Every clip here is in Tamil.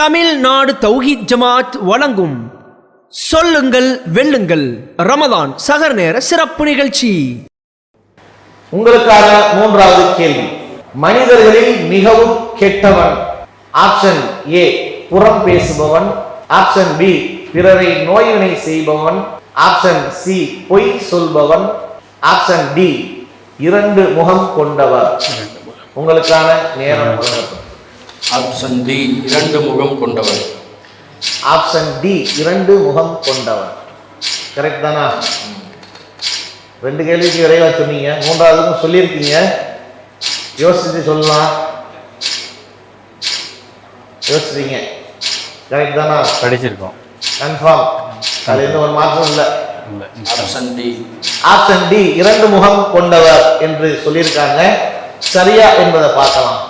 தமிழ்நாடு தௌஹீத் ஜமாத் வழங்கும் சொல்லுங்கள் வெல்லுங்கள் ரமதான் சஹர் நேர சிறப்பு நிகழ்ச்சி. உங்களுக்கான மூன்றாவது கேள்வி. மனிதர்களில் மிகவும் கெட்டவன். ஆப்ஷன் ஏ புறம் பேசுபவன், ஆப்ஷன் பி பிறரை நோயினை செய்பவன், ஆப்ஷன் சி பொய் சொல்பவன், ஆப்ஷன் டி இரண்டு முகம் கொண்டவர். உங்களுக்கான நேரம். ஆப்ஷன் டி இரண்டு முகம் கொண்டவர். ஆப்ஷன் டி இரண்டு முகம் கொண்டவர். கரெக்ட் தானா? ரெண்டு கேள்விக்கு விரைவா சொன்னீங்க, மூன்றாவதுக்கும் சொல்லியிருக்கீங்க. யோசிச்சு சொல்லலாம். யோசிச்சீங்க. கரெக்ட் தானா? படிச்சிருக்கோம். கன்ஃபார்ம். அதுல எந்த ஒரு மாற்றம் இல்லை. Option D. ஆப்ஷன் டி இரண்டு முகம் கொண்டவர் என்று சொல்லியிருக்காங்க. சரியா என்பதை பார்க்கலாம்.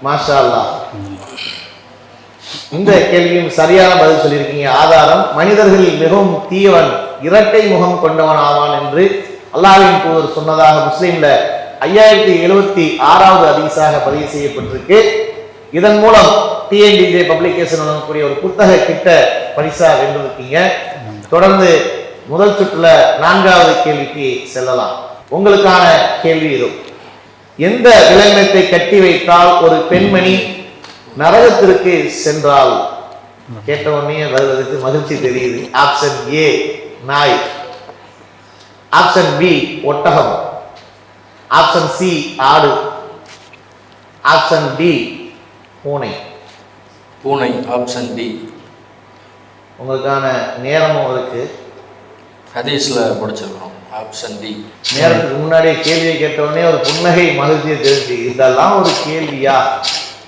மாஷா அல்லாஹ். இந்த கேள்வியும் சரியான பதில் சொல்லியிருக்கீங்க. ஆதாரம், மனிதர்களில் மிகவும் தீயவன் இரட்டை முகம் கொண்டவன் ஆவான் என்று அல்லாஹ்வின் தூதர் சொன்னதாக முஸ்லீம்ல 5076வது ஹதீஸாக பதிவு செய்யப்பட்டிருக்கு. இதன் மூலம் டிஎன்டிஜே பப்ளிகேஷன் வழங்கக்கூடிய ஒரு புத்தக கிட்ட பரிசா வென்றிருக்கீங்க. தொடர்ந்து முதல் சுற்றுல நான்காவது கேள்விக்கு செல்லலாம். உங்களுக்கான கேள்வி இது. எந்த விலங்கினத்தை கட்டி வைத்தால் ஒரு பெண்மணி நரகத்திற்கு சென்றால்? கேட்ட உடனே வருவதற்கு மகிழ்ச்சி தெரியுது. ஆப்ஷன் ஏ நாய், ஆப்ஷன் பி ஒட்டகம், ஆப்ஷன் சி ஆடு, ஆப்ஷன் டி பூனை. பூனை. Option D. உங்களுக்கான நேரமும் இருக்கு. ஹதீஸ்ல படிச்சிருக்கிறோம். Option D. நேரத்துக்கு முன்னாடியே கேள்வியை கேட்டவுடனே ஒரு புன்னகை மகிழ்ச்சியை தெரிஞ்சு, இதெல்லாம் ஒரு கேள்வியா?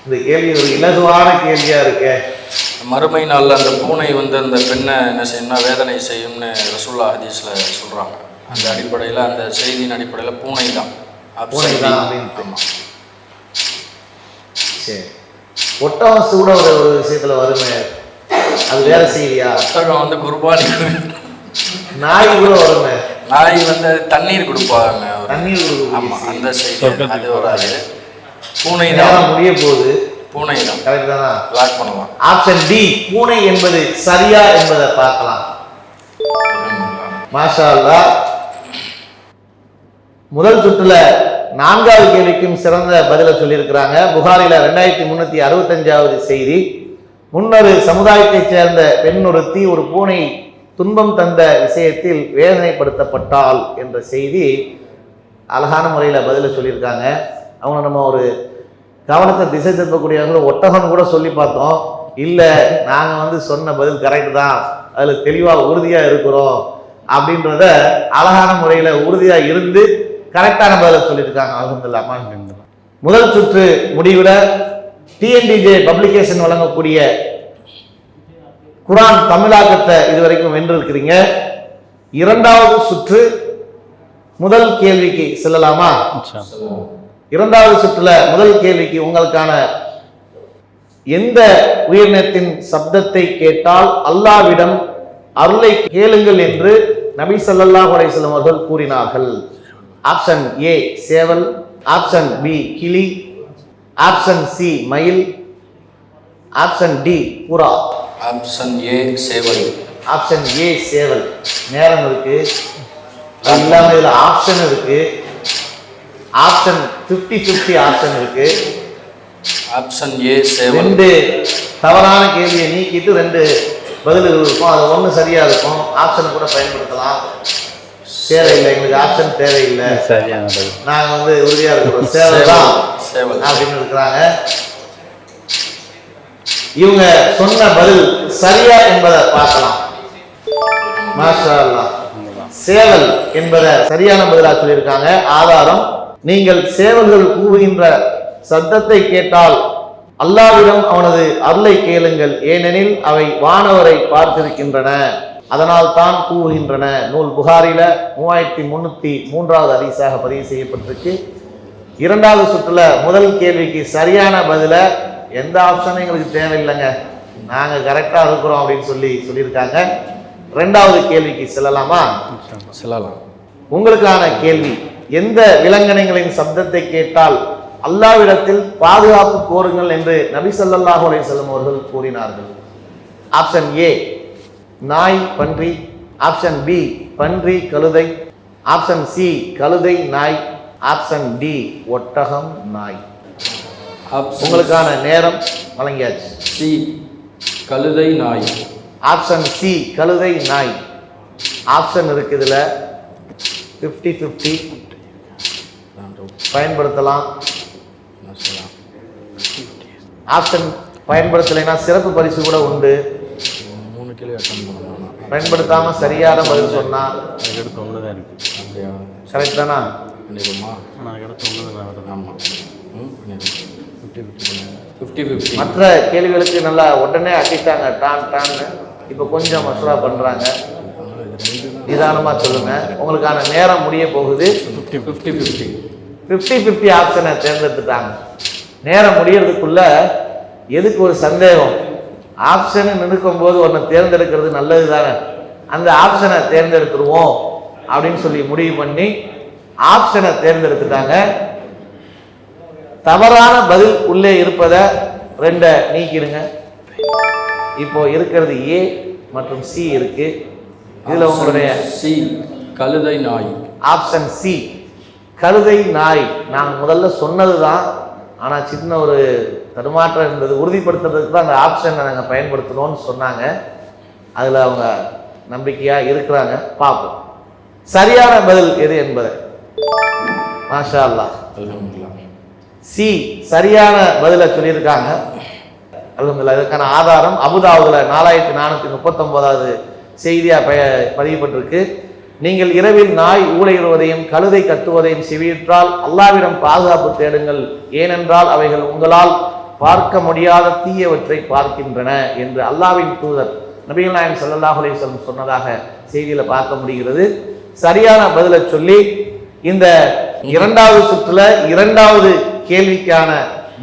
இந்த கேள்வி ஒரு இலகுவான கேள்வியா இருக்கு. மறுமை நாளில் அந்த பூனை அந்த பெண்ணை என்ன செய்யும்னா வேதனை செய்யும்னு ரசூல்லா ஹதீஸ்ல சொல்றாங்க. அந்த அடிப்படையில், அந்த செய்தியின் அடிப்படையில் பூனை தான். பூனை தான் அப்படின்னு. சரி, ஒட்டகம் கூட ஒரு விஷயத்துல வருமே, அது வேற செய்தியா? ஒட்டகம் குர்பானி. நாய் கூட வருமே. நாய் தண்ணீர் கொடுப்பாங்க. தண்ணீர் கொடுக்கும். ஆமா, அந்த செய்தி அது வராது. பூனை தான். முடிய போகுது. பூனை தான். கரெக்ட் தானா? லாக் பண்ணலாம். ஆப்ஷன் டி பூனை என்பது சரியா என்பதை பார்க்கலாம். மாஷா அல்லாஹ். முதல் சுற்றுல நான்காவது கேள்விக்கும் சிறந்த பதில சொல்லியிருக்கிறாங்க. புகாரில 2365வது செய்தி. முன்னொரு சமுதாயத்தைச் சேர்ந்த பெண் ஒருத்தி ஒரு பூனை துன்பம் தந்த விஷயத்தில் வேதனைப்படுத்தப்பட்டால் என்ற செய்தி அழகான முறையில் பதில சொல்லியிருக்காங்க. அவங்க நம்ம ஒரு கவனத்தை திசை திருப்பக்கூடியவர்கள் ஒட்டகம் கூட சொல்லி பார்த்தோம். இல்லை, நாங்கள் சொன்ன பதில் கரெக்ட் தான், அதில் தெளிவாக உறுதியாக இருக்கிறோம் அப்படின்றத அழகான முறையில் உறுதியாக இருந்து கரெக்டான பதில சொல்லியிருக்காங்க. அல்ஹம்துலில்லாஹ். முதல் சுற்று முடிவிட டிஎன்டிஜே பப்ளிகேஷன் வழங்கக்கூடிய குர்ஆன் தமிழாக்கத்தை இதுவரைக்கும் வென்றிருக்கிறீங்க. இரண்டாவது சுற்று முதல் கேள்விக்கு செல்லலாமா? இரண்டாவது சுற்றுல முதல் கேள்விக்கு உங்களுக்கான எந்த உயிரினத்தின் சப்தத்தை கேட்டால் அல்லாஹ்விடம் அருளை கேளுங்கள் என்று நபி ஸல்லல்லாஹு அலைஹி வஸல்லம் அவர்கள் கூறினார்கள்? ஆப்ஷன் ஏ சேவல், ஆப்ஷன் பி கிளி, ஆப்ஷன் சி மயில், ஆப்ஷன் டி புறா. ஆப்ஷன் ஏ சேவல். ஆப்ஷன் ஏ சேவல். நேரம் இருக்கு. அது இல்லாம இதுல ஆப்ஷன் இருக்கு. ஆப்ஷன் 50-50 ஆப்ஷன் இருக்கு. ஆப்ஷன் ஏ சேவல். ரெண்டு தவறான கேள்வியை நீக்கிட்டு ரெண்டு பதில்கள் இருக்கும். அது ஒண்ணு சரியா இருக்கும். ஆப்ஷனை கூட பயன்படுத்தலாம். தேவையில்லை, எங்களுக்கு ஆப்ஷன் தேவையில்லை. சரியான பதில். நாங்க உறுதியா இருக்கிறோம், சேவல் தான் அப்படின்னு இருக்கிறாங்க. இவங்க சொன்ன பதில் சரியா என்பதை பார்க்கலாம். மாஷா அல்லாஹ். சேவல் என்பதை சரியான பதிலா சொல்லியிருக்காங்க. ஆதாரம், நீங்கள் சேவல்கள் கூவுகின்ற சத்தத்தை கேட்டால் அல்லாஹ்விடம் அவனது அருளை கேளுங்கள், ஏனெனில் அவை வானவரை பார்த்திருக்கின்றன, அதனால் தான் கூவுகின்றன. நூல் புகாரில 3303வது ஹதீஸாக பதிவு செய்யப்பட்டிருக்கு. இரண்டாவது சுற்றுல முதல் கேள்விக்கு சரியான பதில எந்த ஆப்ஷனும் எங்களுக்கு தேவையில்லைங்க, நாங்க கரெக்டா இருக்கிறோம் அப்படின்னு சொல்லியிருக்காங்க. இரண்டாவது கேள்விக்கு செல்லலாமா? செல்லலாம். உங்களுக்கான கேள்வி, எந்த விலங்கினங்களின் சப்தத்தை கேட்டால் அல்லாஹ்விடத்தில் பாதுகாப்பு கோருங்கள் என்று நபி ஸல்லல்லாஹு அலைஹி வஸல்லம் அவர்கள் கூறினார்கள். ஆப்ஷன் ஏ நாய் பன்றி, ஆப்ஷன் பி பன்றி கழுதை, ஆப்ஷன் சி கழுதை நாய், ஆப்ஷன் டி ஒட்டகம் நாய். உங்களுக்கான நேரம் வழங்கியாச்சு. சி கழுதை நாய். ஆப்ஷன் சி கழுதை நாய். ஆப்ஷன் இருக்கு இதுல 50-50 பயன்படுத்தலாம். ஆப்ஷன் பயன்படுத்தலைன்னா சிறப்பு பரிசு கூட உண்டு. 3 கிலோ அட்டன் பண்ணலாம். பயன்படுத்தாம சரியான பதில் சொன்னா அப்படியா? கரெக்ட் தானா? பண்ணிடுமா? ஆமாம். 50-50. மற்ற கேள்விகளுக்கு நல்லா உடனே அடிட்டாங்க டான் டான்னு. இப்போ கொஞ்சம் மசூரா பண்றாங்க. நிதானமா சொல்லுங்க. உங்களுக்கான நேரம் முடிய போகுது. 50-50 ஆப்ஷனை தேர்ந்தெடுத்துட்டாங்க. நேரம் முடியறதுக்குள்ள எதுக்கு ஒரு சந்தேகம்? ஆப்ஷனை நிற்கும் போது ஒன்று தேர்ந்தெடுக்கிறது நல்லது தானே. அந்த ஆப்ஷனை தேர்ந்தெடுத்துருவோம் அப்படின்னு சொல்லி முடிவு பண்ணி ஆப்ஷனை தேர்ந்தெடுத்துட்டாங்க. தவறான பதில் உள்ளே இருப்பதை 2 நீக்கிடுங்க. இப்போ இருக்கிறது ஏ மற்றும் சி இருக்கு. இதுல உங்களுடைய சி கழுதை நாய். ஆப்ஷன் சி கழுதை நாய். நான் முதல்ல சொன்னதுதான், ஆனா சின்ன ஒரு தடுமாற்றம் இருந்தது. உறுதிப்படுத்துறதுக்கு தான் அந்த ஆப்ஷனை நாங்கள் பயன்படுத்தணும்னு சொன்னாங்க. அதுல அவங்க நம்பிக்கையா இருக்கிறாங்க. பார்ப்போம் சரியான பதில் எது என்பதை. மாஷா அல்லாஹ். சி சரியான பதில சொல்லியிருக்காங்க. அல்ஹம்துலில்லாஹ். இதற்கான ஆதாரம் அபுதாவுதுல 4439வது செய்தியா பதியப்பட்டிருக்கு. நீங்கள் இரவில் நாய் ஊளையிடுவதையும் கழுதை கத்துவதையும் செவியுற்றால் அல்லாஹ்விடம் பாதுகாப்பு தேடுங்கள், ஏனென்றால் அவைகள் உங்களால் பார்க்க முடியாத தீயவற்றை பார்க்கின்றன என்று அல்லாஹ்வின் தூதர் நபிகள் நாயகம் ஸல்லல்லாஹு அலைஹி வஸல்லம் சொன்னதாக செய்தியில பார்க்க முடிகிறது. சரியான பதிலை சொல்லி இந்த 2வது சுற்றுல 2வது கேள்விக்கான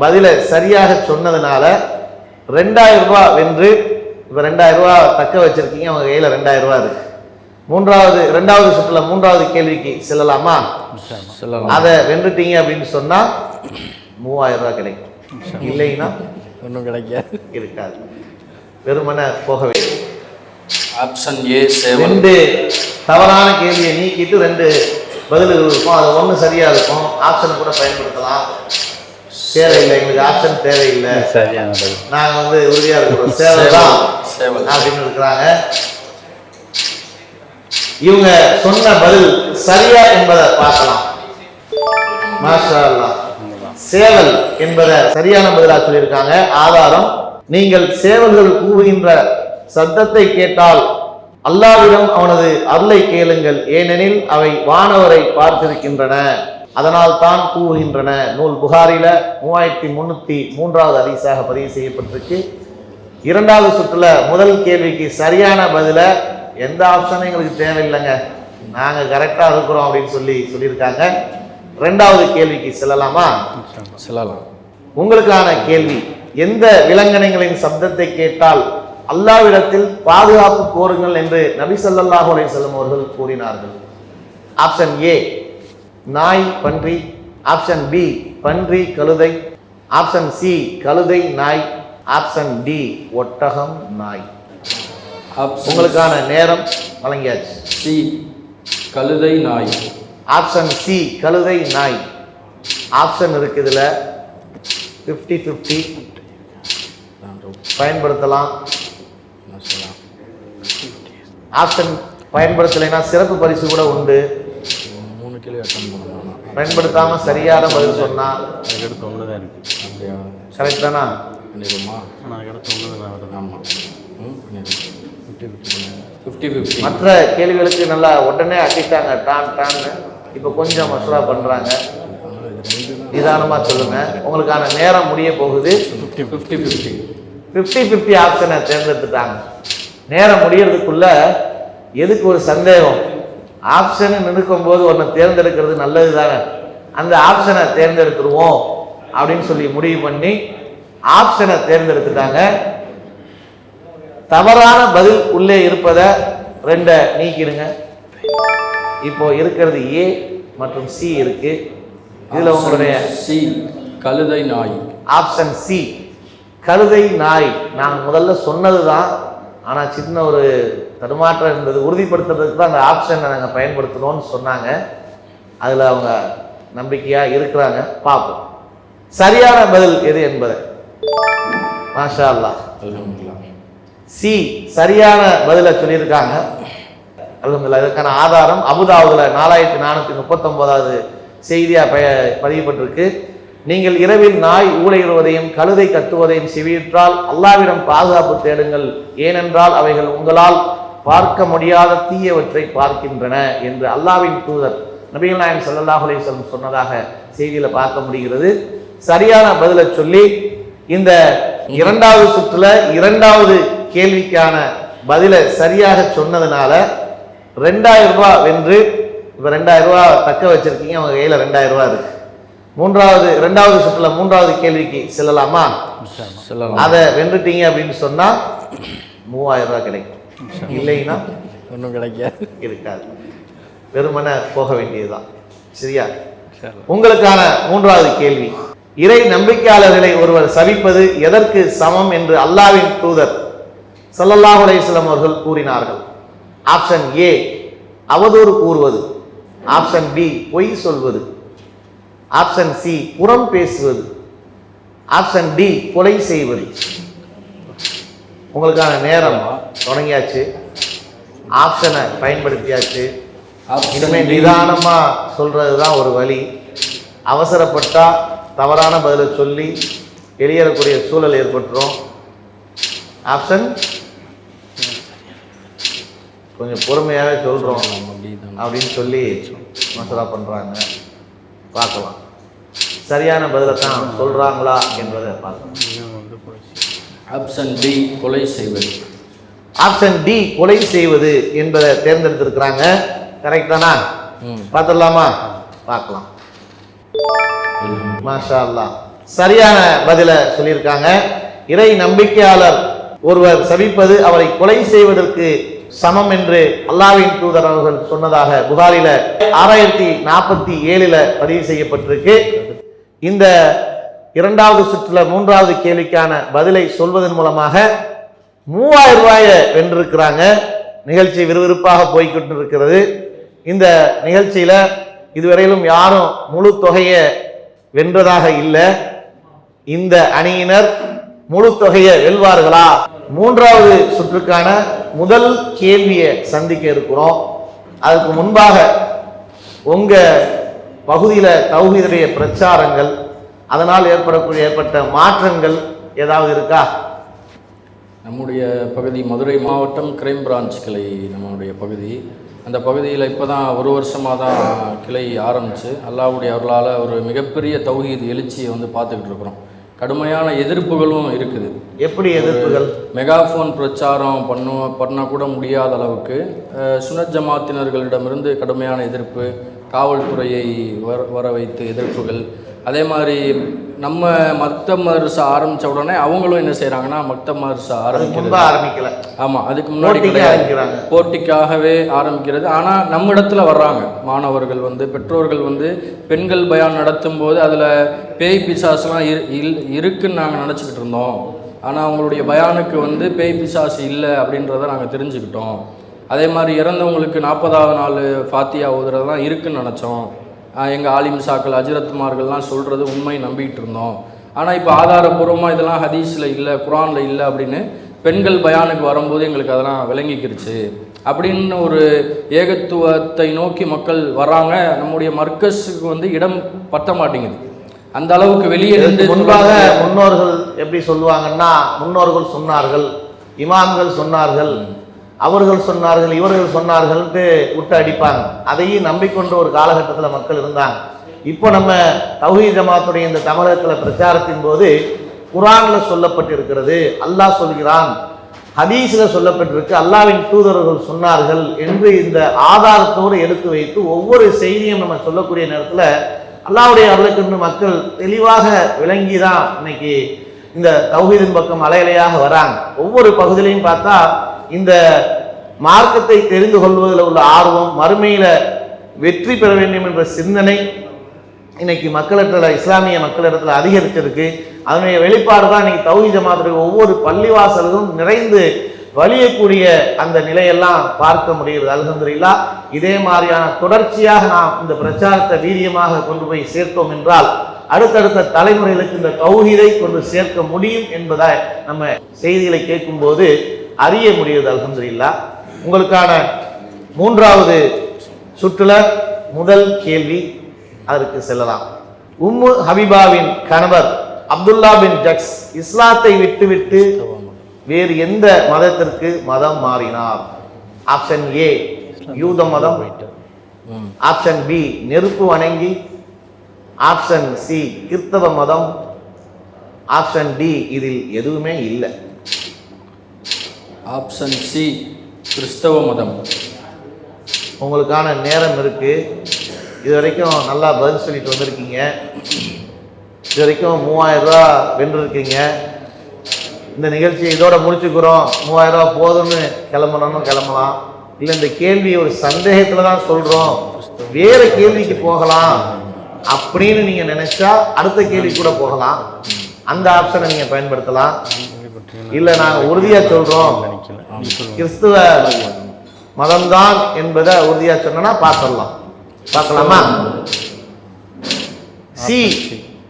பதிலை சரியாக சொன்னதுனால 2000 ரூபாய் வென்று இப்ப 2000 ரூபாய் தக்க வச்சிருக்கீங்க. அவங்க கையில 2000 ரூபாய் இருக்கு. 2வது சுற்றுல 3வது கேள்விக்கு செல்லலாமா? அதை வென்றுட்டீங்க அப்படின்னு சொன்னா 3000 ரூபாய் கிடைக்கும். இல்லைன்னா ஒன்றும் கிடைக்காது, இருக்காது. வெறுமன போகவே. ஆப்ஷன் ஏ சேவல். 2 தவறான கேள்வியை நீக்கிட்டு 2 பதில்கள் இருக்கும். அது 1 சரியா இருக்கும். ஆப்ஷனை கூட பயன்படுத்தலாம். தேவையில்லை, எங்களுக்கு ஆப்ஷன் தேவையில்லை, நாங்க உறுதியா இருக்கிறோம், சேவல் அப்படின்னு இருக்கிறாங்க. இவங்க சொன்ன பதில் சரியா என்பதை பார்க்கலாம். மாஷா அல்லாஹ். சேவல் என்பதை சரியான பதிலா சொல்லியிருக்காங்க. ஆதாரம், நீங்கள் சேவல்கள் கூவுகின்ற சத்தத்தை கேட்டால் அல்லாஹ்விடம் அவனது அருளை கேளுங்கள், ஏனெனில் அவை வானவரை பார்த்திருக்கின்றன, அதனால் தான் கூவுகின்றன. நூல் புகாரில 3303வது ஹதீஸாக பதிவு செய்யப்பட்டிருக்கு. 2வது சுற்றுல முதல் கேள்விக்கு சரியான பதில எந்த ஆப்ஷனும் எங்களுக்கு தேவையில்லைங்க, நாங்க கரெக்டா இருக்கிறோம் அப்படின்னு சொல்லியிருக்காங்க. 2வது கேள்விக்கு செல்லலாமா? செல்லலாம். உங்களுக்கான கேள்வி, எந்த விலங்கினங்களின் சப்தத்தை கேட்டால் அல்லாஹ்விடத்தில் பாதுகாப்பு கோருங்கள் என்று நபி ஸல்லல்லாஹு அலைஹி வஸல்லம் அவர்கள் கூறினார்கள்? ஆப்ஷன் ஏ நாய் பன்றி, ஆப்ஷன் பி பன்றி கழுதை, ஆப்ஷன் சி கழுதை நாய், ஆப்ஷன் டி ஒட்டகம் நாய். உங்களுக்கான நேரம் வழங்கியாச்சு. சி கழுதை நாய். ஆப்ஷன் சி கழுதை நாய். ஆப்ஷன் இருக்கு இதுல 50-50 பயன்படுத்தலாம். ஆப்ஷன் பயன்படுத்தலைன்னா சிறப்பு பரிசு கூட உண்டு. 3 கிலோ அட்டன் பண்ணலாம். பயன்படுத்தாம சரியான பதில் சொன்னா அப்படியா? கரெக்ட் தானா? பண்ணிடுமா? ஆமாம். 50-50. மற்ற கேள்விகளுக்கு நல்லா உடனே அடிட்டாங்க டான் டான்னு. இப்போ கொஞ்சம் மசூரா பண்றாங்க. நிதானமா சொல்லுங்க. உங்களுக்கான நேரம் முடிய போகுது. 50-50 ஆப்ஷனை தேர்ந்தெடுத்துட்டாங்க. நேரம் முடியறதுக்குள்ள எதுக்கு ஒரு சந்தேகம்? ஆப்ஷனை நிற்கும் போது ஒன்று தேர்ந்தெடுக்கிறது நல்லது தானே. அந்த ஆப்ஷனை தேர்ந்தெடுத்துருவோம் அப்படின்னு சொல்லி முடிவு பண்ணி ஆப்ஷனை தேர்ந்தெடுத்துட்டாங்க. தவறான பதில் உள்ளே இருப்பதை 2 நீக்கிடுங்க. இப்போ இருக்கிறது ஏ மற்றும் சி இருக்கு. இதுல உங்களுடைய சி கழுதை நாய். ஆப்ஷன் சி கழுதை நாய். நான் முதல்ல சொன்னது தான், ஆனால் சின்ன ஒரு தடுமாற்றம் இருந்தது. உறுதிப்படுத்துறதுக்கு தான் அந்த ஆப்ஷனை நாங்கள் பயன்படுத்தணும்னு சொன்னாங்க. அதில் அவங்க நம்பிக்கையாக இருக்கிறாங்க. பார்ப்போம் சரியான பதில் எது என்பதை. மாஷா அல்லாஹ், சி சரியான பதிலை சொல்லியிருக்காங்க. அல்ஹம்துலில்லாஹ். இதற்கான ஆதாரம் அபுதாவுதுல 4439வது செய்தியாக பதியப்பட்டிருக்கு. நீங்கள் இரவில் நாய் ஊளையிடுவதையும் கழுதை கத்துவதையும் செவியுற்றால் அல்லாஹ்விடம் பாதுகாப்பு தேடுங்கள், ஏனென்றால் அவைகள் உங்களால் பார்க்க முடியாத தீயவற்றை பார்க்கின்றன என்று அல்லாஹ்வின் தூதர் நபிகள் நாயகம் ஸல்லல்லாஹு அலைஹி வஸல்லம் சொன்னதாக செய்தியில் பார்க்க முடிகிறது. சரியான பதிலை சொல்லி இந்த இரண்டாவது சுற்றுல இரண்டாவது கேள்விக்கான பதிலை சரியாக சொன்னதுனால 2000 ரூபாய் வென்று இப்போ 2000 ரூபாய் தக்க வச்சிருக்கீங்க. அவங்க கையில் 2000 ரூபாய் இருக்கு. இரண்டாவது சுற்றுல மூன்றாவது கேள்விக்கு செல்லலாமா? அதை வென்றுட்டீங்க அப்படின்னு சொன்னா 3000 ரூபாய் கிடைக்கும். இல்லைன்னா ஒன்றும் கிடைக்காது, இருக்காது, வெறுமனே போக வேண்டியதுதான். சரியா? உங்களுக்கான மூன்றாவது கேள்வி, இறை நம்பிக்கையாளர்களை ஒருவர் சபிப்பது எதற்கு சமம் என்று அல்லாஹ்வின் தூதர் ஸல்லல்லாஹு அலைஹி வஸல்லம் அவர்கள் கூறினார்கள்? ஆப்ஷன் ஏ அவதூறு கூறுவது, ஆப்ஷன் பி பொய் சொல்வது, ஆப்ஷன் சி புறம் பேசுவது, ஆப்ஷன் டி கொலை செய்வது. உங்களுக்கான நேரம் தொடங்கியாச்சு, ஆப்ஷனை பயன்படுத்தியாச்சு. இனிமே நிதானமா சொல்றதுதான் ஒரு வழி. அவசரப்பட்டா தவறான பதிலை சொல்லி வெளியேறக்கூடிய சூழல் ஏற்பட்டுரும். ஆப்ஷன் கொஞ்சம் பொறுமையாகவே சொல்றோம் அப்படின்னு சொல்லி மசோதா பண்றாங்க. பார்க்கலாம் சரியான பதிலை தான் சொல்றாங்களா என்பதை பார்க்கலாம். ஆப்ஷன் டி கொலை செய்வது. ஆப்ஷன் டி கொலை செய்வது என்பதை தேர்ந்தெடுத்திருக்கிறாங்க. கரெக்ட் தானா? பார்த்துடலாமா? பார்க்கலாம். மாஷா அல்லாஹ், சரியான பதிலை சொல்லியிருக்காங்க. இறை நம்பிக்கையாளர் ஒருவர் சபிப்பது அவரை கொலை செய்வதற்கு சமம் என்று அல்லாஹ்வின் தூதர் அவர்கள் சொன்னதாக புகாரில 6047 பதிவு செய்யப்பட்டிருக்கு. இந்த இரண்டாவது சுற்றுல மூன்றாவது கேள்விக்கான பதிலை சொல்வதன் மூலமாக 3000 ரூபாயை வென்றிருக்கிறாங்க. நிகழ்ச்சி விறுவிறுப்பாக போய்கொண்டிருக்கிறது. இந்த நிகழ்ச்சியில இதுவரையிலும் யாரும் முழு தொகையை வென்றதாக இல்லை. இந்த அணியினர் முழு தொகையை வெல்வார்களா? மூன்றாவது சுற்றுக்கான முதல் கேள்வியை சந்திக்க இருக்கிறோம். அதுக்கு முன்பாக உங்க பகுதியில் தௌஹீதுடைய பிரச்சாரங்கள், அதனால் ஏற்பட்ட மாற்றங்கள் ஏதாவது இருக்கா? நம்முடைய பகுதி மதுரை மாவட்டம் கிரைம் பிரான்ச் கிளை நம்மளுடைய பகுதி. அந்த பகுதியில் இப்போ தான் ஒரு வருஷமாக தான் கிளை ஆரம்பித்து அல்லாஹ்வுடைய அருளால் ஒரு மிகப்பெரிய தௌஹீத் எழுச்சியை வந்து பார்த்துக்கிட்டு இருக்கிறோம். கடுமையான எதிர்ப்புகளும் இருக்குது. எப்படி எதிர்ப்புகள்? மெகாஃபோன் பிரச்சாரம் பண்ண கூட முடியாத அளவுக்கு சுன்னத் ஜமாத்தினர்களிடமிருந்து கடுமையான எதிர்ப்பு, காவல்துறையை வர வைத்து எதிர்ப்புகள். அதே மாதிரி நம்ம மக்தப் மதரசா ஆரம்பித்த உடனே அவங்களும் என்ன செய்கிறாங்கன்னா மக்தப் மதரசா ஆரம்பிக்கல. ஆமாம், அதுக்கு முன்னாடி போட்டிக்காகவே ஆரம்பிக்கிறது. ஆனால் நம்ம இடத்துல வர்றாங்க மாணவர்கள் வந்து, பெற்றோர்கள் வந்து பெண்கள் பயான் நடத்தும் போது அதில் பேய் பிசாசுலாம் இருக்குன்னு நாங்கள் நினச்சிக்கிட்டு இருந்தோம். ஆனால் அவங்களுடைய பயானுக்கு வந்து பேய் பிசாசு இல்லை அப்படின்றத நாங்கள் தெரிஞ்சுக்கிட்டோம். அதே மாதிரி இறந்தவங்களுக்கு 40வது நாள் ஃபாத்தியா ஓதுறதுலாம் இருக்குன்னு நினச்சோம். எங்கள் ஆலிம் சாக்கள் அஜரத்மார்கள்லாம் சொல்கிறது உண்மை நம்பிக்கிட்டு இருந்தோம். ஆனால் இப்போ ஆதாரபூர்வமாக இதெல்லாம் ஹதீஸில் இல்லை, குரானில் இல்லை அப்படின்னு பெண்கள் பயானுக்கு வரும்போது எங்களுக்கு அதெல்லாம் விளங்கிக்கிருச்சு அப்படின்னு ஒரு ஏகத்துவத்தை நோக்கி மக்கள் வர்றாங்க. நம்முடைய மர்க்கஸுக்கு வந்து இடம் பத்த மாட்டேங்குது. அந்த அளவுக்கு வெளியே முன்பாக முன்னோர்கள் எப்படி சொல்லுவாங்கன்னா, முன்னோர்கள் சொன்னார்கள், இமாம்கள் சொன்னார்கள், அவர்கள் சொன்னார்கள், இவர்கள் சொன்னார்கள்ட்டு விட்டு அடிப்பாங்க. அதையும் நம்பிக்கொண்ட ஒரு காலகட்டத்தில் மக்கள் இருந்தாங்க. இப்போ நம்ம தௌஹீத் ஜமாத்துடைய இந்த தமிழகத்தில் பிரச்சாரத்தின் போது குர்ஆனில் சொல்லப்பட்டிருக்கிறது, அல்லாஹ் சொல்கிறான், ஹதீஸில் சொல்லப்பட்டிருக்கு, அல்லாஹ்வின் தூதர்கள் சொன்னார்கள் என்று இந்த ஆதாரத்தோடு எடுத்து வைத்து ஒவ்வொரு செய்தியும் நம்ம சொல்லக்கூடிய நேரத்தில் அல்லாஹ்வுடைய அருளுக்கு மக்கள் தெளிவாக விளங்கி தான் இன்னைக்கு இந்த தௌஹீதின் பக்கம் அலையலையாக வராங்க. ஒவ்வொரு பகுதியிலையும் பார்த்தா இந்த மார்க்கத்தை தெரிந்து கொள்வதில் உள்ள ஆர்வம், மறுமையில வெற்றி பெற வேண்டும் என்ற சிந்தனை, இன்னைக்கு மக்களிடத்துல, இஸ்லாமிய மக்களிடத்துல அதிகரிச்சிருக்கு. அதனுடைய வெளிப்பாடு தான் இன்னைக்கு தௌஹீத் ஜமாத்துடைய ஒவ்வொரு பள்ளிவாசல்களும் நிறைந்து வலியக்கூடிய அந்த நிலையெல்லாம் பார்க்க முடிகிறது. அல்ஹம்துலில்லாஹ். இதே மாதிரியான தொடர்ச்சியாக நாம் இந்த பிரச்சாரத்தை வீரியமாக கொண்டு போய் சேர்த்தோம் என்றால் அடுத்தடுத்த தலைமுறைகளுக்கு இந்த தௌஹீதை கொண்டு சேர்க்க முடியும் என்பதை நம்ம செய்திகளை கேட்கும்போது அறிய முடியுது. அல்ஹம்துலில்லாஹ். உங்களுக்கான மூன்றாவது சுற்றுல முதல் கேள்வி, அதற்கு செல்லலாம். உம்மு ஹபீபாவின் கணவர் அப்துல்லா பின் ஜக்ஸ் இஸ்லாத்தை விட்டுவிட்டு வேறு எந்த மதத்திற்கு மதம் மாறினார்? ஆப்ஷன் ஏ யூத மதம், ஆப்ஷன் பி நெருப்பு வணங்கி, ஆப்ஷன் சி கிறிஸ்தவ மதம், ஆப்ஷன் டி இதில் எதுவுமே இல்லை. ஆப்ஷன் சி கிறிஸ்தவ மதம். உங்களுக்கான நேரம் இருக்கு. இது வரைக்கும் நல்லா பதில் சொல்லிட்டு வந்திருக்கீங்க. இது வரைக்கும் 3000 ரூபா வென்றிருக்கீங்க. இந்த நிகழ்ச்சியை இதோட முடிச்சுக்கிறோம், 3000 ரூபா போதும்னு கிளம்பணும்னு கிளம்பலாம். இல்லை இந்த கேள்வி ஒரு சந்தேகத்தில் தான் சொல்கிறோம், வேறு கேள்விக்கு போகலாம் அப்படின்னு நீங்கள் நினைச்சா அடுத்த கேள்வி கூட போகலாம். அந்த ஆப்ஷனை நீங்கள் பயன்படுத்தலாம். இல்லை நாங்கள் உறுதியாக சொல்கிறோம் கிறிஸ்துவ மதம்தான் என்பதை உறுதியாக சொன்னா பார்த்துடலாம். பார்க்கலாமா? சி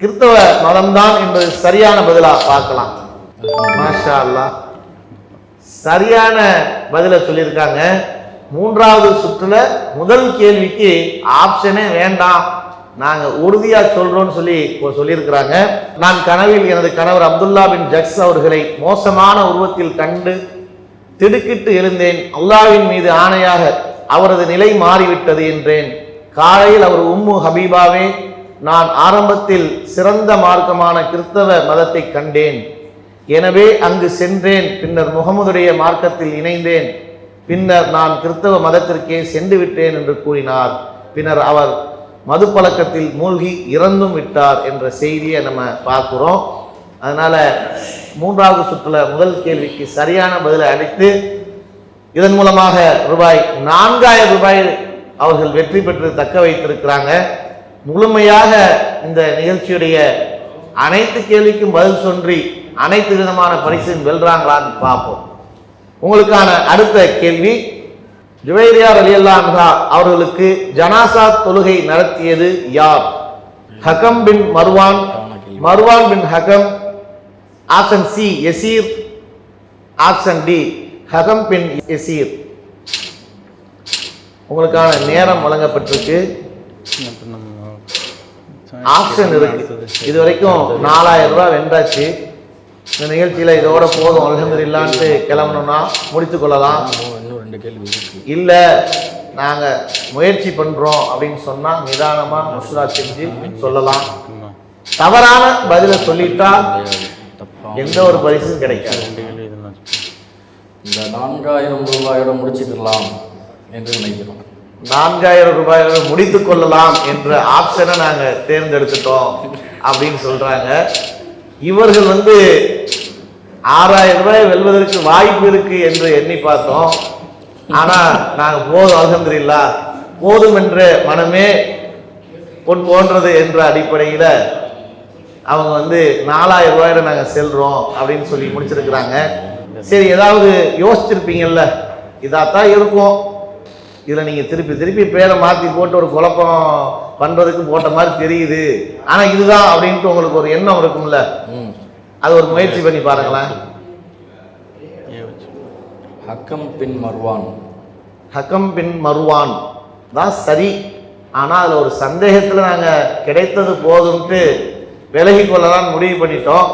கிறிஸ்தவ மதம்தான் என்பது சரியான பதிலா பார்க்கலாம். மாஷா அல்லாஹ், சரியான பதில சொல்லியிருக்காங்க. மூன்றாவது சுற்றுல முதல் கேள்விக்கு ஆப்ஷனே வேண்டாம், நாங்க உறுதியா சொல்றோம்னு சொல்லியிருக்கிறாங்க. நான் கனவில் எனது கணவர் அப்துல்லா பின் ஜக்ஸ் அவர்களை மோசமான உருவத்தில் கண்டு திடுக்கிட்டு எழுந்தேன். அல்லாஹ்வின் மீது ஆணையாக அவரது நிலை மாறிவிட்டது என்றேன். காலையில் அவர் உம்மு ஹபீபாவே, நான் ஆரம்பத்தில் சிறந்த மார்க்கமான கிறிஸ்தவ மதத்தை கண்டேன், எனவே அங்கு சென்றேன். பின்னர் முகமதுடைய மார்க்கத்தில் இணைந்தேன். பின்னர் நான் கிறிஸ்தவ மதத்திற்கே சென்று விட்டேன் என்று கூறினார். பின்னர் அவர் மது பழக்கத்தில் மூழ்கி இறந்தும் விட்டார் என்ற செய்தியை நம்ம பார்க்கிறோம். அதனால மூன்றாவது சுற்றுல முதல் கேள்விக்கு சரியான பதிலை அளித்து இதன் மூலமாக ரூபாய் 4000 அவர்கள் வெற்றி பெற்று தக்க வைத்திருக்கிறாங்க. முழுமையாக இந்த நிகழ்ச்சியுடைய அனைத்து கேள்விக்கும் பதில் சொல்லி அனைத்து விதமான பரிசையும் வெல்றாங்களான்னு பார்ப்போம். உங்களுக்கான அடுத்த கேள்வி, ஜுவைரியா ரலியல்லாஹு அன்ஹா அவர்களுக்கு ஜனாசா தொழுகை நடத்தியது யார்? Hakam bin Marwan, Marwan bin Hakam, option C Yasir, option D Hakam bin Yasir. உங்களுக்கான நேரம் வழங்கப்பட்டிருக்கு. ஆப்ஷன் இருக்கு. இது வரைக்கும் 4000 ரூபாய் வென்றாச்சு. இந்த நிகழ்ச்சியில இதோட போதும் அல்ஹம்துலில்லாஹ்னு கிளம்பணும்னா முடித்துக் கொள்ளலாம். இல்ல நாங்க முயற்சி பண்றோம் அப்படின்னு சொன்னா நிதானமா மசூரா செஞ்சு சொல்லலாம். தவறான பதில சொல்லிட்டா எந்த ஒரு பரிசும் கிடைக்காது. இந்த 4000 ரூபாயோட முடிச்சுக்கலாம் என்று நினைக்கிறோம். 4000 ரூபாயோட முடித்துக் கொள்ளலாம் என்ற ஆப்ஷனை நாங்க தேர்ந்தெடுத்துட்டோம் அப்படின்னு சொல்றாங்க. இவர்கள் 6000 ரூபாய் வெல்வதற்கு வாய்ப்பு இருக்கு என்று எண்ணி பார்த்தோம். ஆனா நாங்க போதும் அல்ஹம்துலில்லாஹ், போதும் என்ற மனமே பொன் போன்றது என்ற அடிப்படையில அவங்க 4000 ரூபாயோட நாங்க செல்றோம் அப்படின்னு சொல்லி முடிச்சிருக்கிறாங்க. சரி, ஏதாவது யோசிச்சிருப்பீங்கல்ல, இதாத்தான் இருக்கும், இதுல நீங்க திருப்பி திருப்பி பேரை மாத்தி போட்டு ஒரு குழப்பம் பண்றதுக்கு போட்ட மாதிரி தெரியுது, ஆனா இதுதான் அப்படின்ட்டு உங்களுக்கு ஒரு எண்ணம் இருக்கும்ல, அது ஒரு முயற்சி பண்ணி பாருங்களேன். ஹக்கம் பின் மர்வான், ஹக்கம் பின் மர்வான் தான் சரி. ஆனா அதுல ஒரு சந்தேகத்துல நாங்க கிடைத்தது போதும்ட்டு விலகி கொள்ளலாம் முடிவு பண்ணிட்டோம்.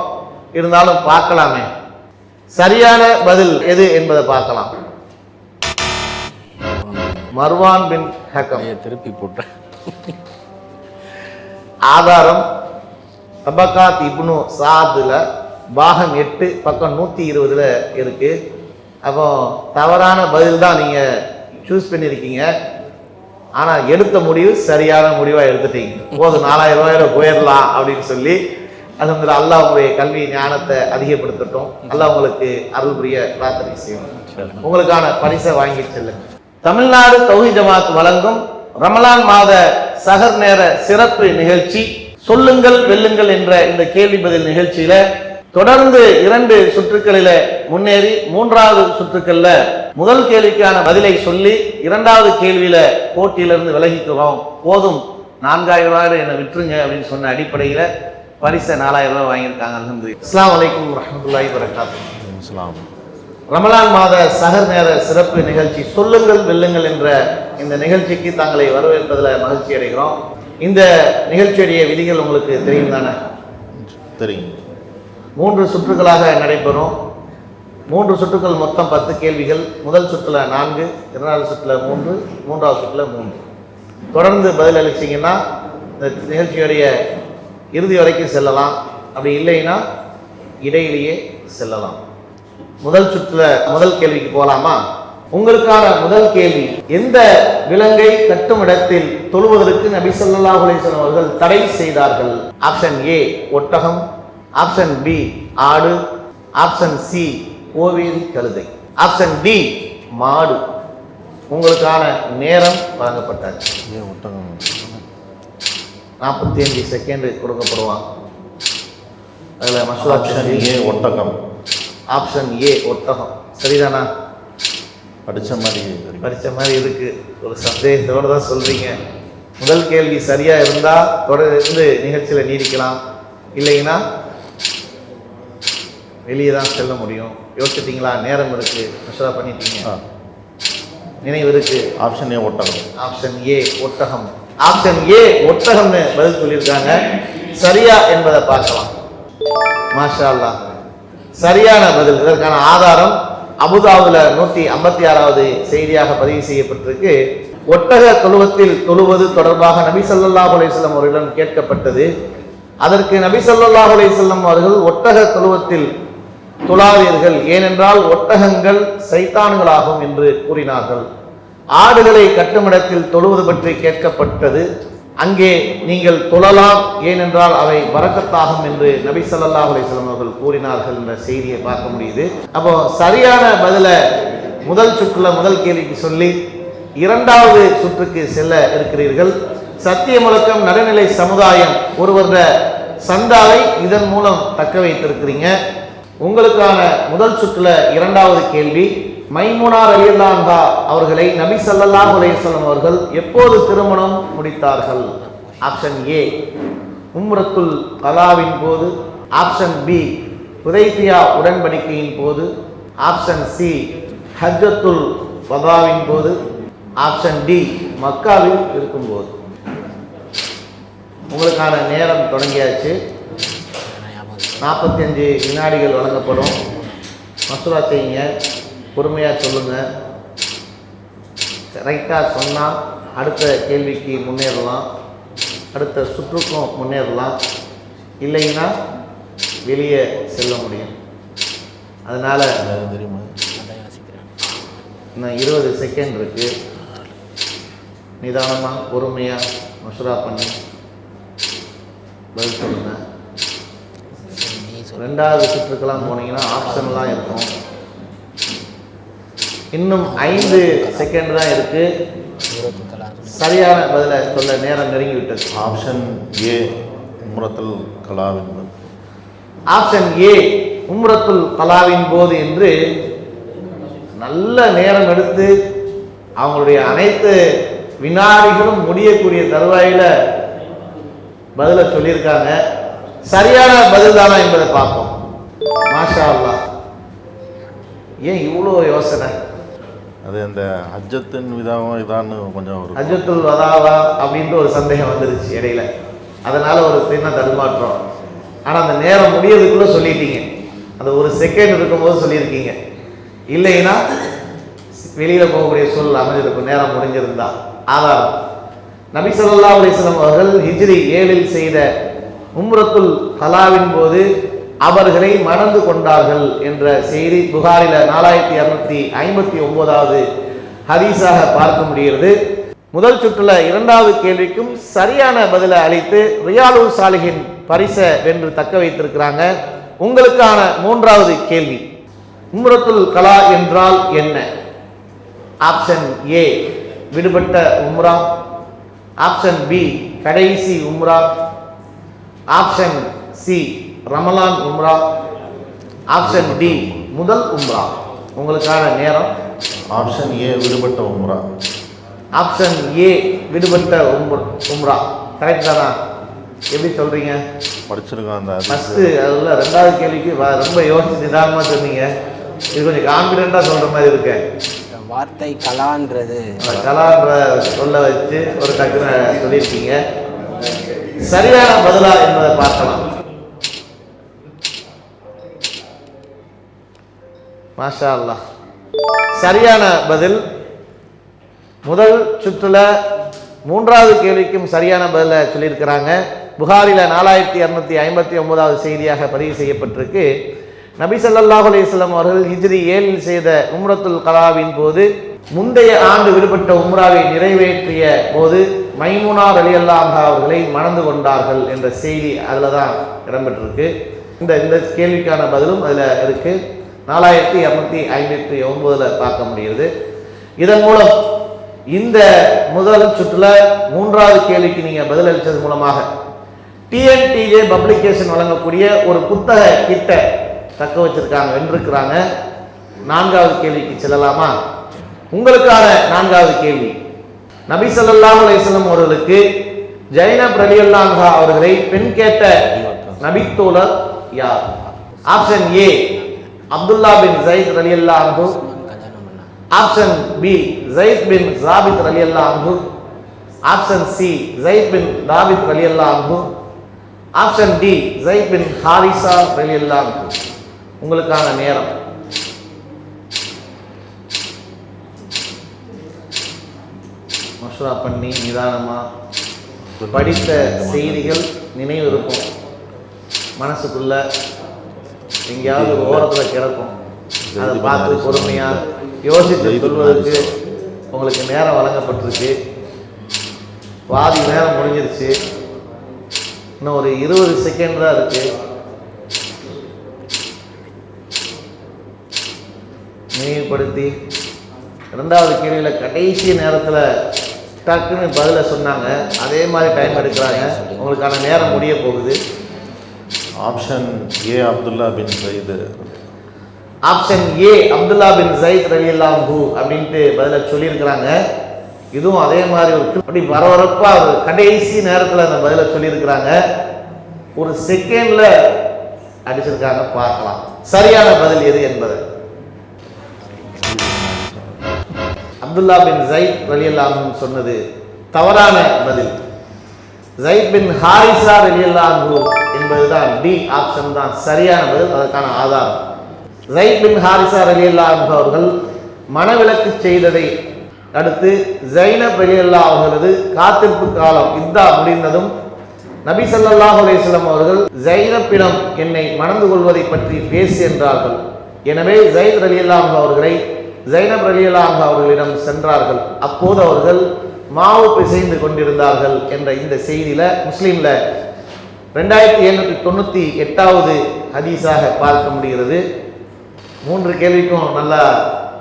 இருந்தாலும் பார்க்கலாமே சரியான பதில் எது என்பதை பார்க்கலாம். மர்வான் பின் ஹக்கம். திருப்பி போட்டேன். ஆதாரம் தபகாத் இப்னு சாதுல பாகம் 8 பக்கம் 120 இருக்கு. அப்போ தவறான பதில் தான் நீங்க சூஸ் பண்ணியிருக்கீங்க. ஆனா எடுத்த முடிவு சரியான முடிவா எடுத்துட்டீங்க. போதும் 4000 ரூபாயோட போயிடலாம் அப்படின்னு சொல்லி அல்ஹம்துலில்லாஹ். அல்லாஹ் உங்களுடைய கல்வி ஞானத்தை அதிகப்படுத்தட்டும். அல்லாஹ் உங்களுக்கு அருள் புரிய பிரார்த்தனை செய்யணும். உங்களுக்கான பரிசை வாங்கி செல்லுங்க. தமிழ்நாடு தௌஹீத் ஜமாத் வழங்கும் ரமலான் மாத சகர் நேர சிறப்பு நிகழ்ச்சி சொல்லுங்கள் வெல்லுங்கள் என்ற இந்த கேள்வி பதில் நிகழ்ச்சியில தொடர்ந்து 2 சுற்றுக்களில முன்னேறி 3வது சுற்றுக்கள்ல முதல் கேள்விக்கான பதிலை சொல்லி 2வது கேள்வியில போட்டியிலிருந்து விலகிக்கிறோம், போதும் 4000 ரூபாய் என்னை விட்டுருங்க அப்படின்னு சொன்ன அடிப்படையில பரிசை 4000 ரூபாய் வாங்கியிருக்காங்க. அல்ஹம்துலில்லாஹ். அஸ்ஸலாமு அலைக்கும் வரஹ்மத்துல்லாஹி வபரகாத்துஹு. ரமலான் மாத சஹர் நேர சிறப்பு நிகழ்ச்சி சொல்லுங்கள் வெல்லுங்கள் என்ற இந்த நிகழ்ச்சிக்கு தங்களை வரவேற்பதில் மகிழ்ச்சி அடைகிறோம். இந்த நிகழ்ச்சியுடைய விதிகள் உங்களுக்கு தெரியும் தானே? தெரியும். 3 சுற்றுகளாக நடைபெறும். 3 சுற்றுகள், மொத்தம் 10 கேள்விகள். முதல் சுற்றுல 4, 2வது சுற்றுல 3, 3வது சுற்றுல 3. தொடர்ந்து பதில் அளிச்சிங்கன்னா இந்த நிகழ்ச்சியுடைய இறுதி வரைக்கும் செல்லலாம். அப்படி இல்லைன்னா இடையிலேயே செல்லலாம். முதல் சுற்றுல முதல் கேள்விக்கு போகலாமா? உங்களுக்கான முதல் கேள்வி, எந்த விலங்கை கட்டும் இடத்தில் தொழுவதற்கு நபி ஸல்லல்லாஹு அலைஹி வஸல்லம் அவர்கள் தடை செய்தார்கள்? ஆப்ஷன் ஏ ஒட்டகம், ஆப்ஷன் பி ஆடு, ஆப்ஷன் சி கோவேரி கழுதை, ஆப்ஷன் டி மாடு. உங்களுக்கான நேரம் வழங்கப்பட்டாச்சு. 45 செகண்ட் கொடுக்கப்படுவாங்க. அதில் மசூரா ஏ ஒட்டகம். ஆப்ஷன் ஏ ஒட்டகம் சரிதானா? படித்த மாதிரி இருக்கு. ஒரு சந்தேகத்தோடு தான் சொல்றீங்க. முதல் கேள்வி சரியா இருந்தா தொடர்ந்து நிகழ்ச்சியில நீடிக்கலாம், இல்லைன்னா வெளியே தான் செல்ல முடியும். யோசிச்சிட்டீங்களா? நேரம் இருக்கு, மசூரா பண்ணிட்டீங்க, நினைவு இருக்கு. ஆப்ஷன் ஏ ஒட்டகம். ஆப்ஷன் ஏ ஒட்டகம். ஆப்ஷன் ஏ ஒட்டகம்னு பதில் சொல்லியிருக்காங்க. சரியா என்பதை பார்க்கலாம். மாஷா அல்லாஹ், சரியான பதில். இதற்கான ஆதாரம் அபுதாபுல 156வது செய்தியாக பதிவு செய்யப்பட்டிருக்கு. ஒட்டக தொழுவத்தில் தொழுவது தொடர்பாக நபி ஸல்லல்லாஹு அலைஹி வஸல்லம் அவர்களிடம் கேட்கப்பட்டது. அதற்கு நபி ஸல்லல்லாஹு அலைஹி வஸல்லம் அவர்கள் ஒட்டக தொழுவத்தில் தொழாதீர்கள், ஏனென்றால் ஒட்டகங்கள் சைத்தான்களாகும் என்று கூறினார்கள். ஆடுகளை கட்டுமிடத்தில் தொழுவது பற்றி கேட்கப்பட்டது. அங்கே நீங்கள் தொழலாம், ஏனென்றால் அவை பரக்கத்தாகும் என்று நபி ஸல்லல்லாஹு அலைஹி வஸல்லம் அவர்கள் கூறினார்கள் என்ற செய்தியை பார்க்க முடியுது. அப்போ சரியான பதில முதல் சுற்றுல முதல் கேள்விக்கு சொல்லி 2வது சுற்றுக்கு செல்ல இருக்கிறீர்கள். சத்திய முழக்கம் நடுநிலை சமுதாயம் ஒருவர சந்தாவை இதன் மூலம் தக்க வைத்திருக்கிறீங்க. உங்களுக்கான முதல் சுற்றுல 2வது கேள்வி, மைமுனா ரலியல்லாஹு அன்ஹா அவர்களை நபி ஸல்லல்லாஹு அலைஹி வஸல்லம் அவர்கள் எப்போது திருமணம் முடித்தார்கள்? ஆப்ஷன் ஏ உம்ரத்துல் கலாவின் போது, ஆப்ஷன் பி ஹுதைபியா உடன்படிக்கையின் போது, ஆப்ஷன் சி ஹஜ்ஜத்துல் வதாவின் போது, ஆப்ஷன் டி மக்காவில் இருக்கும்போது. உங்களுக்கான நேரம் தொடங்கியாச்சு. 45 வினாடிகள் வழங்கப்படும். மசூரா செய்யுங்க, பொறுமையாக சொல்லுங்கள். கரெக்டாக சொன்னால் அடுத்த கேள்விக்கு முன்னேறலாம், அடுத்த சுற்றுக்கும் முன்னேறலாம், இல்லைன்னா வெளியே செல்ல முடியும். அதனால் தெரியுமா? இன்னும் 20 செகண்ட் இருக்குது. நிதானமாக பொறுமையாக மசூரா பண்ணி பதில் சொல்லுங்கள். 2வது சுற்றுக்கெல்லாம் போனீங்கன்னா ஆப்ஷன்லாம் இருக்கும். இன்னும் 5 செகண்ட் தான் இருக்கு. சரியான பதில சொல்ல நேரம் நெருங்கி விட்டது. ஆப்ஷன் ஏ உம்ரத்துல் கலாவின் போது. ஆப்ஷன் ஏ உம்ரத்துல் கலாவின் போது என்று நல்ல நேரம் எடுத்து அவங்களுடைய அனைத்து வினாடிகளும் முடியக்கூடிய தருவாயில பதில சொல்லியிருக்காங்க. சரியான பதில் தானா என்பதை பார்ப்போம். மாஷா அல்லாஹ். ஏன் இவ்வளோ யோசனை? அது அந்த ஹஜ்ஜத்தின் விதாவும் இதான்னு கொஞ்சம் ஒரு ஹஜ்ஜத்துல் வதாவா அப்படின்ற ஒரு சந்தேகம் வந்துருச்சு இடையில. அதனால ஒரு சின்ன தடுமாற்றம். ஆனால் அந்த நேரம் முடியறதுக்குள்ள சொல்லிட்டீங்க. அந்த ஒரு செகண்ட் இருக்கும்போது சொல்லியிருக்கீங்க. இல்லைன்னா வெளியில போகக்கூடிய சூழல் அமைஞ்சிருக்கும் நேரம் முடிஞ்சிருந்தா. ஆதாரம் நபி ஸல்லல்லாஹு அலைஹி வஸல்லம் அவர்கள் ஹிஜ்ரி 7 செய்த உம்ரத்துல் கலாவின் போது அவர்களை மணந்து கொண்டார்கள் என்ற செய்தி புகாரில 4259வது ஹதீஸாக பார்க்க முடிகிறது. முதல் சுற்றுல 2வது கேள்விக்கும் சரியான பதில அளித்து ரியாலுல் சாலிஹின் பரிசை வென்று தக்க வைத்திருக்கிறாங்க. உங்களுக்கான 3வது கேள்வி, உம்ரத்துல் கலா என்றால் என்ன? ஆப்ஷன் ஏ விடுபட்ட உம்ரா, ஆப்ஷன் பி கடைசி உம்ரா, ஆப்ஷன் சி ரமலான் உம்ரா, ஆப்ஷன் டி முதல் உம்ரா. உங்களுக்கான நேரம். ஆப்ஷன் ஏ விடுபட்ட உம்ரா. ஆப்ஷன் ஏ விடுபட்ட உம்ரா கரெக்ட் தானா? எப்படி சொல்றீங்க? படிச்சிருக்கோம் அந்த ஃபர்ஸ்ட் அதில் ரெண்டாவது கேள்விக்கு ரொம்ப யோசிச்சு நிதானமாக சொன்னீங்க. இது கொஞ்சம் கான்ஃபிடென்ட்டாக சொல்ற மாதிரி இருக்கு. வார்த்தை கலான்றது கலான்ற சொல்ல வச்சு ஒரு டக்குன்னு சொல்லியிருக்கீங்க. சரியான பதிலா என்பதை பார்க்கலாம். மாஷா அல்லாஹ். சரியான பதில். முதல் சுற்றுல மூன்றாவது கேள்விக்கும் சரியான பதிலை சொல்லியிருக்கிறாங்க. புகாரில 4259வது செய்தியாக பதிவு செய்யப்பட்டிருக்கு. நபி ஸல்லல்லாஹு அலைஹி வஸல்லம் அவர்கள் ஹிஜ்ரி 7 செய்த உம்ரத்துல் கலாவின் போது முந்தைய ஆண்டு விடுபட்ட உம்ராவை நிறைவேற்றிய போது மைமுனா ரலியல்லாஹு அன்ஹா அவர்களை மணந்து கொண்டார்கள் என்ற செய்தி அதில் தான் இடம்பெற்றிருக்கு. இந்த கேள்விக்கான பதிலும் அதில் இருக்கு. 4259 பார்க்க முடியுது. இதன் மூலம் இந்த முதல் சுற்றுல மூன்றாவது கேள்விக்கு நீங்க பதில் அளித்தது மூலமாக டிஎன்டிஜே பப்ளிகேஷன் வழங்கக்கூடிய ஒரு புத்தக கிட்ட தக்க வச்சிருக்காங்க, வென்றிருக்கிறாங்க. நான்காவது கேள்விக்கு செல்லலாமா? உங்களுக்கான நான்காவது கேள்வி. நபி ஸல்லல்லாஹு அலைஹி வஸல்லம் அவர்களுக்கு ஜைனப் ரலியல்லாஹு அன்ஹா அவர்களை பெண் கேட்ட நபித்தோழர் யார்? Option A Abdullah bin Zaid ரலியல்லாஹு அன்ஹு, ஆப்ஷன் பி ஸைத் பின் ஸாபித் ரலியல்லாஹு அன்ஹு, ஆப்ஷன் சி ஸைத் பின் தாபித் ரலியல்லாஹு அன்ஹு, ஆப்ஷன் டி ஸைத் பின் ஹாரிஸா ரலியல்லாஹு அன்ஹு. உங்களுக்கான நேரம். மஷ்வரா பண்ணி நிதானமா படித்த செய்திகள் நினைவு இருக்கும், மனசுக்குள்ள எங்கேயாவது ஓரத்தில் கிடக்கும். அதை பார்த்து பொறுமையா யோசித்து சொல்வதற்கு உங்களுக்கு நேரம் வழங்கப்பட்டிருக்கு. பாதி நேரம் முடிஞ்சிருச்சு. இன்னும் ஒரு 20 செகண்ட் தான் இருக்கு. நினைவுபடுத்தி இரண்டாவது கேள்வியில் கடைசி நேரத்தில் டக்குன்னு பதிலை சொன்னாங்க. அதே மாதிரி டைம் எடுக்கிறாங்க. உங்களுக்கான நேரம் முடிய போகுது. Option A Abdullah bin Zaid. Option A Abdullah bin Zaid ரலியல்லாஹு அன்ஹு அப்படின்ட்டு பதிலை சொல்லியிருக்கிறாங்க. இதுவும் அதே மாதிரி ஒரு அப்படி வரவரப்பா ஒரு கடைசி நேரத்தில் அந்த பதிலை சொல்லியிருக்கிறாங்க. ஒரு செகண்ட்ல அடிச்சிருக்காங்க. பார்க்கலாம் சரியான பதில் எது என்பது. அப்துல்லா பின் ஸைத் ரலியல்லாஹு அன்ஹு சொன்னது தவறான பதில். ஸைத் பின் ஹாரிஸா ரலியல்லாஹு அன்ஹு என்பதுதான் டி ஆப்ஷன் தான் சரியான பதில். அதற்கான ஆதாரம் ஸைத் பின் ஹாரிஸா ரலியல்லாஹு அன்ஹு அவர்கள் மனவிலக்கு செய்ததை அடுத்து ஸைனப் ரலியல்லாஹு அவர்களது காத்திருப்பு காலம் இத்தா முடிந்ததும் நபி ஸல்லல்லாஹு அலைஹி வஸல்லம் அவர்கள் ஸைனப்பிடம் என்னை மணந்து கொள்வதை பற்றி பேசு என்றார்கள். எனவே ஸைத் ரலியல்லாஹு அவர்களை ஸைனப் ரலியல்லாஹு அன்ஹா அவர்களிடம் சென்றார்கள். அப்போது அவர்கள் மாவு பிசைந்து கொண்டிருந்தார்கள் என்ற இந்த செய்தியில முஸ்லீம்ல 2798வது ஹதீஸாக பார்க்க முடிகிறது. 3 கேள்விக்கும் நல்லா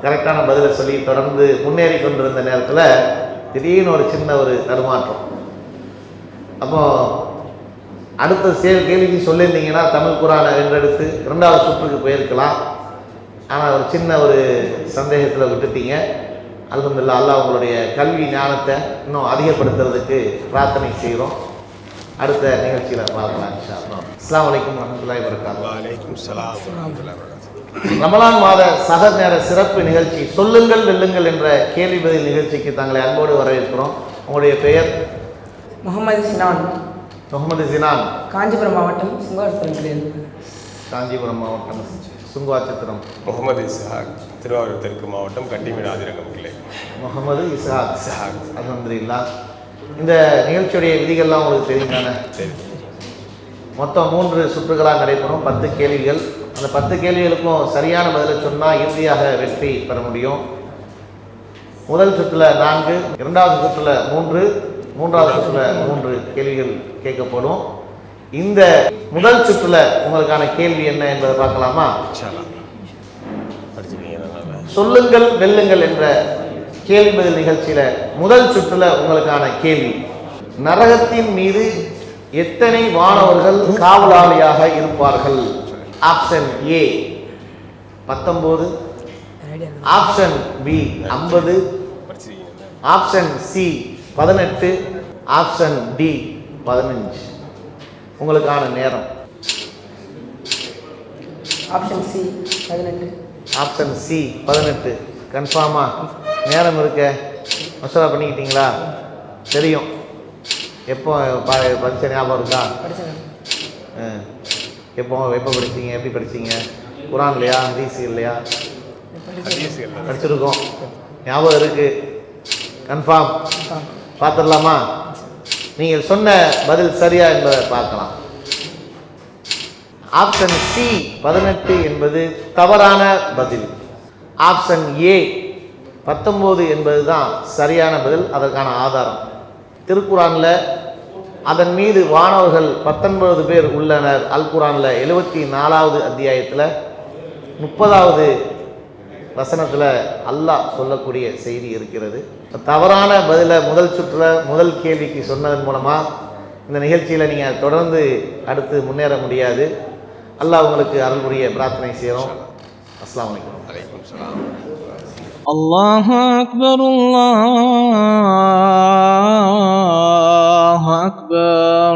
கரெக்டான பதிலை சொல்லி தொடர்ந்து முன்னேறி கொண்டிருந்த நேரத்தில் திடீர்னு ஒரு சின்ன ஒரு தடுமாற்றம். அப்போ அடுத்த கேள்விக்கு சொல்லியிருந்தீங்கன்னா தமிழ் குரானை வென்றெடுத்து 2வது சுற்றுக்கு போயிருக்கலாம். ஆனால் ஒரு சின்ன ஒரு சந்தேகத்தில் விட்டுட்டீங்க. அல்ஹம்துலில்லாஹ், அல்லாஹ் உங்களுடைய கல்வி ஞானத்தை இன்னும் அதிகப்படுத்துறதுக்கு பிரார்த்தனை செய்கிறோம். அடுத்த நிகழ்ச்சியில் பார்க்கலாம் இன்ஷா அல்லாஹ். அஸ்ஸலாமு அலைக்கும் வரஹ்மத்துல்லாஹி வபரகாத்துஹு. வலைக்கும் ஸலாம் வரஹ்மத்துல்லாஹி வபரகாத்துஹு. ரமலான் மாத சஹர் நேர சிறப்பு நிகழ்ச்சி சொல்லுங்கள் வெல்லுங்கள் என்ற கேள்வி பதில் நிகழ்ச்சிக்கு தங்களை அன்போடு வரவேற்கிறோம். உங்களுடைய பெயர்? முகமது சினான். முகமது சினான். காஞ்சிபுரம் மாவட்டம் சுங்காரத்திரம். காஞ்சிபுரம் மாவட்டம் சுங்குவாச்சத்திரம். முகமது இஸ்ஹாக், திருவாரூர் தெற்கு மாவட்டம் கட்டிமேடு ஆதிரகம் கிளை. முகமது இஸ்ஹாக். அல்ஹம்துலில்லாஹ். இந்த நிகழ்ச்சியுடைய விதிகள்லாம் உங்களுக்கு தெரியும் தானே? சரி. மொத்தம் 3 சுற்றுகளாக நடைபெறும். 10 கேள்விகள். அந்த 10 கேள்விகளுக்கும் சரியான பதிலை சொன்னால் இறுதியாக வெற்றி பெற முடியும். முதல் சுற்றுல 4, 2வது சுற்றுல 3, 3வது சுற்றுல 3 கேள்விகள் கேட்கப்படும். இந்த முதல் சுற்றுல உங்களுக்கான கேள்வி என்ன என்பதை பார்க்கலாமா? சொல்லுங்கள் வெல்லுங்கள் என்ற கேள்வி பதில் நிகழ்ச்சியில முதல் சுற்றுல உங்களுக்கான கேள்வி நரகத்தின் மீது எத்தனை வானவர்கள் காவலாளியாக இருப்பார்கள்? Option A 19, option B 50, option C 18, option D 15. உங்களுக்கான நேரம். Option C 18. ஆப்ஷன் சி 18 கன்ஃபார்மா? நேரம் இருக்க மசோதா பண்ணிக்கிட்டீங்களா? தெரியும் எப்போ பரிசை ஞாபகம் இருக்கா? படித்தேன். எப்போ படிச்சீங்க? எப்படி படிச்சீங்க? குரான் இல்லையா, ஹதீஸ் இல்லையா? படிச்சிருக்கோம், ஞாபகம் இருக்கு. கன்ஃபார்ம் பார்த்துடலாமா? நீங்கள் சொன்ன பதில் சரியா என்பதை பார்க்கலாம். ஆப்ஷன் சி 18 என்பது தவறான பதில். ஆப்ஷன் ஏ 19 என்பது தான் சரியான பதில். அதற்கான ஆதாரம் திருக்குரான்ல அதன் மீது வானவர்கள் 19 பேர் உள்ளனர். அல் குரான்ல 74வது அத்தியாயத்தில் 30வது வசனத்தில் அல்லாஹ் சொல்லக்கூடிய செய்தி இருக்கிறது. தவறான பதில முதல் சுற்றுல முதல் கேள்விக்கு சொன்னதன் மூலமாக இந்த நிகழ்ச்சியில் நீங்கள் தொடர்ந்து அடுத்து முன்னேற முடியாது. அல்லாஹ் உங்களுக்கு அருள் புரிய பிரார்த்தனை செய்கிறோம். அஸ்ஸலாமு அலைக்கும். الله أكبر الله أكبر.